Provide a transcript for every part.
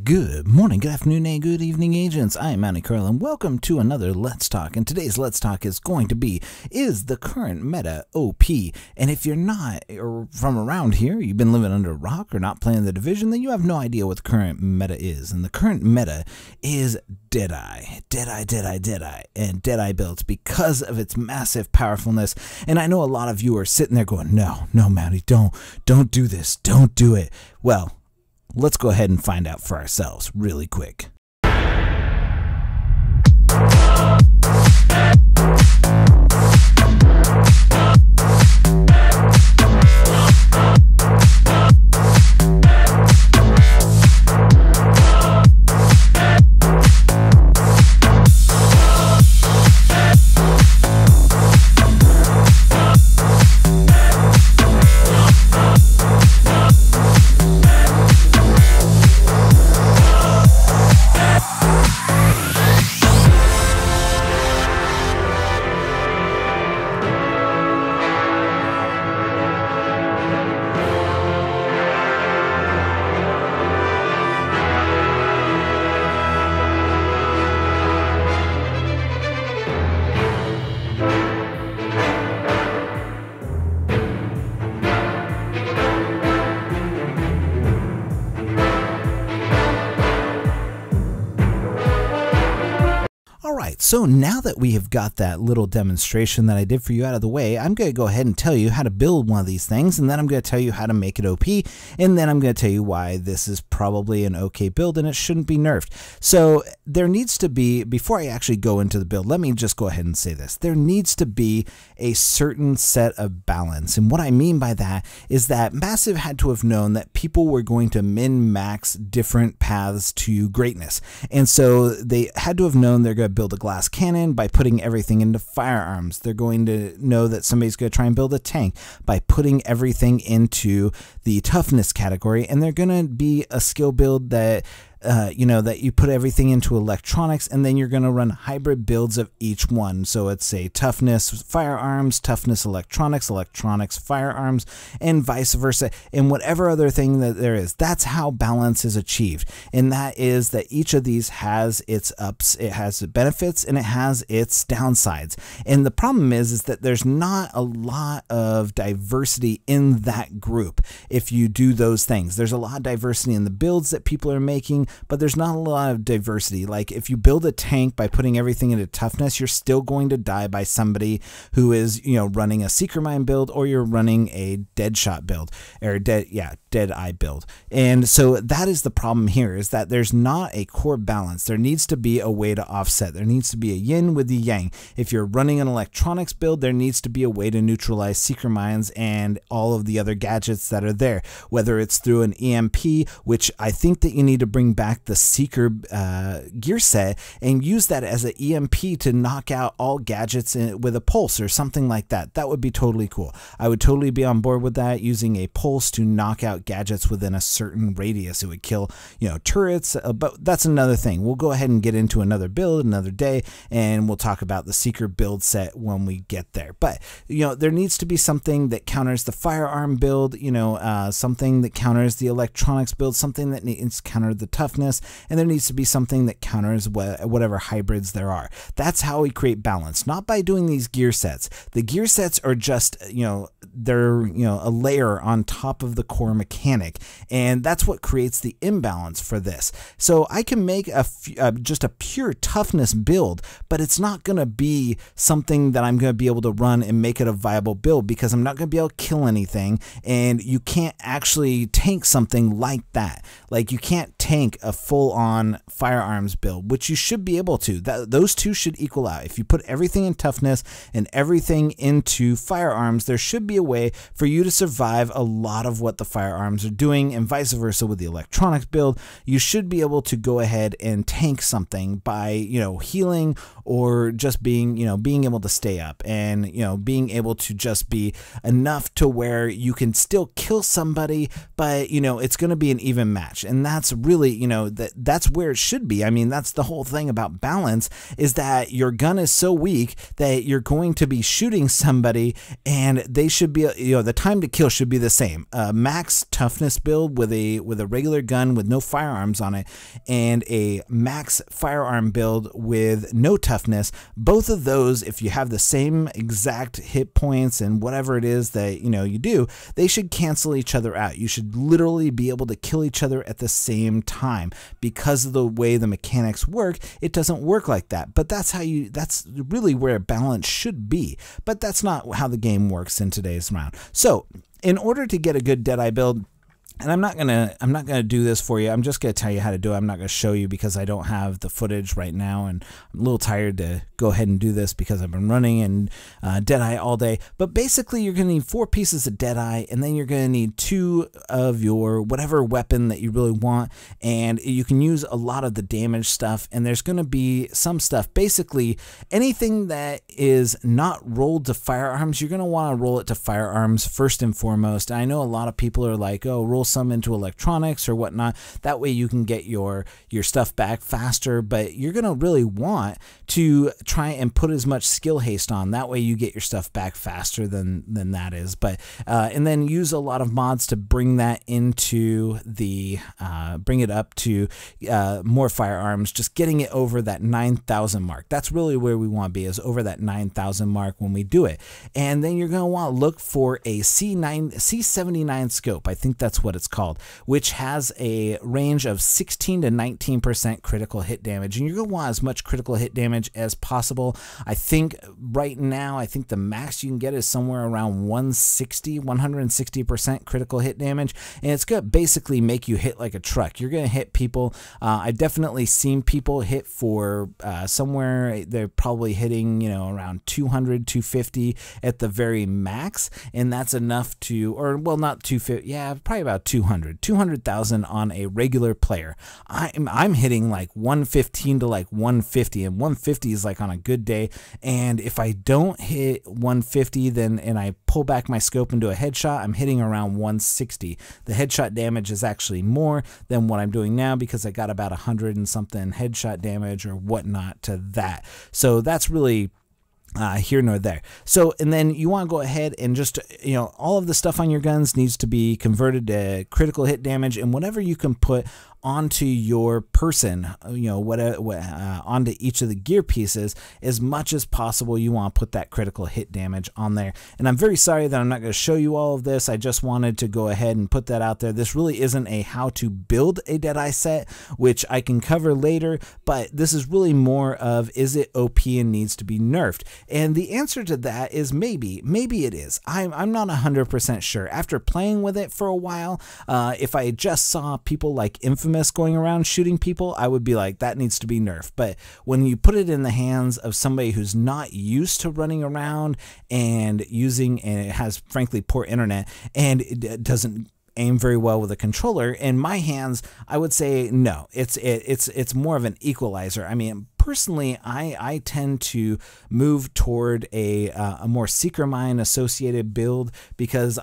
Good morning, good afternoon, and good evening, agents. I am Manny Curl, and welcome to another Let's Talk. And today's Let's Talk is going to be, is the current meta OP? And if you're not or from around here, you've been living under a rock or not playing the Division, then you have no idea what the current meta is. And the current meta is Deadeye. Deadeye. And Deadeye builds because of its massive powerfulness. And I know a lot of you are sitting there going, no, Manny, don't do this. Don't do it. Well, let's go ahead and find out for ourselves really quick. Alright, so now that we have got that little demonstration that I did for you out of the way, I'm going to go ahead and tell you how to build one of these things, and then I'm going to tell you how to make it OP, and then I'm going to tell you why this is probably an okay build and it shouldn't be nerfed. So there needs to be, before I actually go into the build, let me just go ahead and say this. There needs to be a certain set of balance, and what I mean by that is that Massive had to have known that people were going to min-max different paths to greatness, and so they had to have known they're going to build a glass cannon by putting everything into firearms. They're going to know that somebody's going to try and build a tank by putting everything into the toughness category, and they're going to be a skill build that that you put everything into electronics, and then you're going to run hybrid builds of each one. So it's a toughness firearms, toughness electronics, electronics firearms, and vice versa, and whatever other thing that there is. That's how balance is achieved, and that is that each of these has its ups, it has benefits, and it has its downsides. And the problem is that there's not a lot of diversity in that group. If you do those things, there's a lot of diversity in the builds that people are making, but there's not a lot of diversity. Like if you build a tank by putting everything into toughness, you're still going to die by somebody who is, running a Seeker Mine build, or you're running a Deadshot build, or Deadeye build. And so that is the problem here, is that there's not a core balance. There needs to be a way to offset. There needs to be a yin with the yang. If you're running an electronics build, there needs to be a way to neutralize Seeker Mines and all of the other gadgets that are there, whether it's through an EMP, which I think that you need to bring back the Seeker gear set and use that as an EMP to knock out all gadgets with a pulse or something like that. That would be totally cool. I would totally be on board with that, using a pulse to knock out gadgets within a certain radius. It would kill, turrets, but that's another thing. We'll go ahead and get into another build another day, and we'll talk about the Seeker build set when we get there. But, there needs to be something that counters the firearm build, something that counters the electronics build, something that needs to counter the toughness, and there needs to be something that counters whatever hybrids there are. That's how we create balance, not by doing these gear sets. The gear sets are just, they're, a layer on top of the core mechanic, and that's what creates the imbalance for this. So I can make just a pure toughness build, but it's not going to be something that I'm going to be able to run and make it a viable build, because I'm not going to be able to kill anything, and you can't actually tank something like that. Like, you can't tank a full-on firearms build, which you should be able to. Those two should equal out. If you put everything in toughness and everything into firearms, there should be a way for you to survive a lot of what the firearms are doing, and vice versa with the electronics build. You should be able to go ahead and tank something by, healing, or just being, being able to stay up, and, being able to just be enough to where you can still kill somebody, but, it's going to be an even match. And that's really, know, that's where it should be. I mean, that's the whole thing about balance, is that your gun is so weak that you're going to be shooting somebody and they should be, you know, the time to kill should be the same. Max toughness build with a regular gun with no firearms on it, and a max firearm build with no toughness. Both of those, if you have the same exact hit points and whatever it is that, you know, you do, they should cancel each other out. You should literally be able to kill each other at the same time. Because of the way the mechanics work, it doesn't work like that. But that's really where balance should be. But that's not how the game works in today's round. So in order to get a good Deadeye build, and I'm not gonna do this for you. I'm just gonna tell you how to do it. I'm not gonna show you because I don't have the footage right now, and I'm a little tired to go ahead and do this because I've been running and Deadeye all day. But basically, you're gonna need 4 pieces of Deadeye, and then you're gonna need 2 of your whatever weapon that you really want, and you can use a lot of the damage stuff. And there's gonna be some stuff. Basically, anything that is not rolled to firearms, you're gonna want to roll it to firearms first and foremost. And I know a lot of people are like, oh, roll some into electronics or whatnot. That way you can get your stuff back faster, but you're gonna really want to try and put as much skill haste on. That way you get your stuff back faster than that is. But and then use a lot of mods to bring that into the bring it up to more firearms, just getting it over that 9,000 mark. That's really where we want to be, is over that 9,000 mark when we do it. And then you're gonna want to look for a C79 scope. I think that's what it's called, which has a range of 16 to 19% critical hit damage, and you're gonna want as much critical hit damage as possible. I think right now, I think the max you can get is somewhere around 160% critical hit damage, and it's gonna basically make you hit like a truck. You're gonna hit people. I've definitely seen people hit for somewhere, they're probably hitting, you know, around 200, 250 at the very max, and that's enough to, or well, not 250, yeah, probably about 200,000 on a regular player. I'm hitting like 115 to like 150, and 150 is like on a good day. And if I don't hit 150, then and I pull back my scope and do a headshot, I'm hitting around 160. The headshot damage is actually more than what I'm doing now because I got about 100 and something headshot damage or whatnot to that. So that's really here nor there. So, and then you want to go ahead and just, you know, all of the stuff on your guns needs to be converted to critical hit damage, and whatever you can put onto your person, you know, onto each of the gear pieces, as much as possible, you want to put that critical hit damage on there. And I'm very sorry that I'm not going to show you all of this. I just wanted to go ahead and put that out there. This really isn't a how to build a Deadeye set, which I can cover later, but this is really more of, is it OP and needs to be nerfed? And the answer to that is maybe it is. I'm not 100% sure. After playing with it for a while, if I just saw people like Infamous going around shooting people, I would be like, that needs to be nerfed. But when you put it in the hands of somebody who's not used to running around and using, and it has frankly poor internet, and it doesn't aim very well with a controller, in my hands, I would say no. It's more of an equalizer. I mean, personally, I tend to move toward a more Seeker Mine associated build because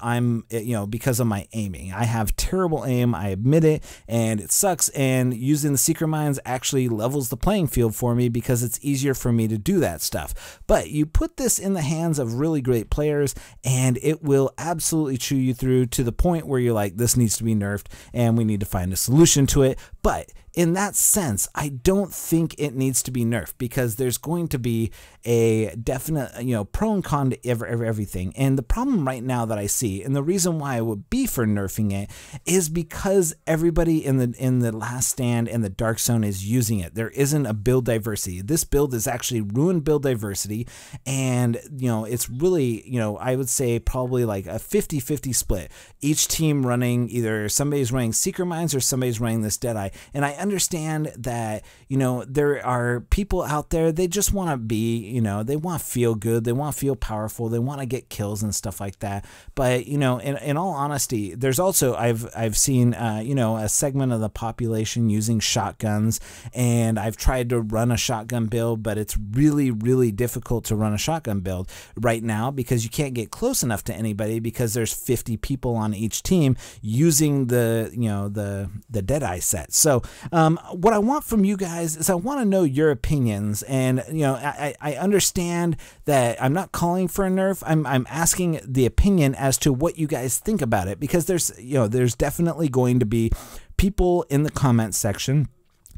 because of my aiming. I have terrible aim, I admit it, and it sucks, and using the Seeker Mines actually levels the playing field for me because it's easier for me to do that stuff. But you put this in the hands of really great players and it will absolutely chew you through to the point where you're like, this needs to be nerfed and we need to find a solution to it. But in that sense, I don't think it needs to be nerfed because there's going to be a definite, pro and con to everything. And the problem right now that I see, and the reason why I would be for nerfing it, is because everybody in the Last Stand and the Dark Zone is using it. There isn't a build diversity. This build is actually ruined build diversity, and it's really, I would say probably like a 50-50 split. Each team running, either somebody's running Seeker Mines or somebody's running this Deadeye. And I understand that, there are people out there, they just want to be, they want to feel good, they want to feel powerful, they want to get kills and stuff like that. But, in all honesty, there's also, I've seen, a segment of the population using shotguns, and I've tried to run a shotgun build, but it's really, really difficult to run a shotgun build right now because you can't get close enough to anybody because there's 50 people on each team using the Deadeye set. So, What I want from you guys is I want to know your opinions, and I understand that I'm not calling for a nerf. I'm asking the opinion as to what you guys think about it, because there's definitely going to be people in the comment section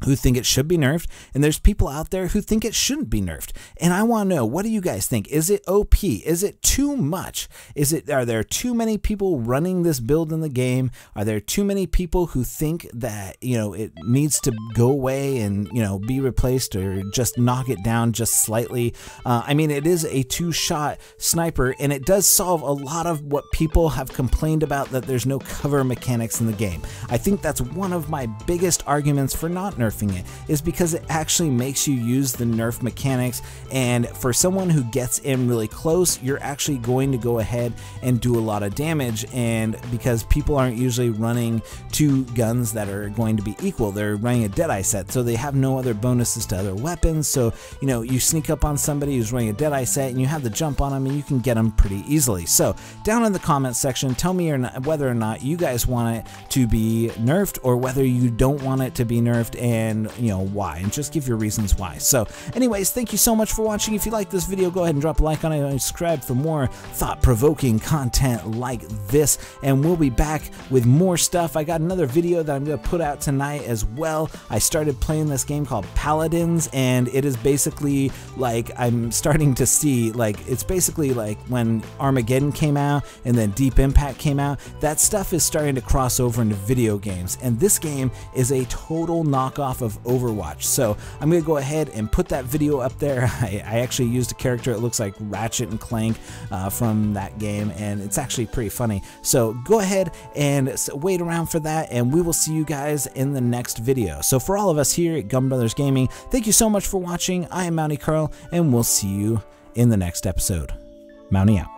who think it should be nerfed, and there's people out there who think it shouldn't be nerfed. And I want to know, what do you guys think? Is it OP? Is it too much? Are there too many people running this build in the game? Are there too many people who think that it needs to go away and be replaced, or just knock it down just slightly? I mean, it is a 2-shot sniper, and it does solve a lot of what people have complained about, that there's no cover mechanics in the game. I think that's one of my biggest arguments for not nerfing it, is because it actually makes you use the nerf mechanics, and for someone who gets in really close, you're actually going to go ahead and do a lot of damage. And because people aren't usually running 2 guns that are going to be equal, they're running a Deadeye set, so they have no other bonuses to other weapons. So you sneak up on somebody who's running a Deadeye set, and you have the jump on them, and you can get them pretty easily. So down in the comment section, tell me whether or not you guys want it to be nerfed, or whether you don't want it to be nerfed, and why, and just give your reasons why. So anyways, thank you so much for watching. If you like this video, go ahead and drop a like on it, and subscribe for more thought-provoking content like this, and we'll be back with more stuff. I got another video that I'm going to put out tonight as well. I started playing this game called Paladins, and it is basically like, I'm starting to see, like, it's basically like when Armageddon came out and then Deep Impact came out. That stuff is starting to cross over into video games, and this game is a total knockoff of Overwatch. So I'm going to go ahead and put that video up there. I actually used a character that looks like Ratchet and Clank from that game, and it's actually pretty funny. So go ahead and wait around for that, and we will see you guys in the next video. So for all of us here at Gun Brothers Gaming, thank you so much for watching. I am Mountie Carl, and we'll see you in the next episode. Mountie out.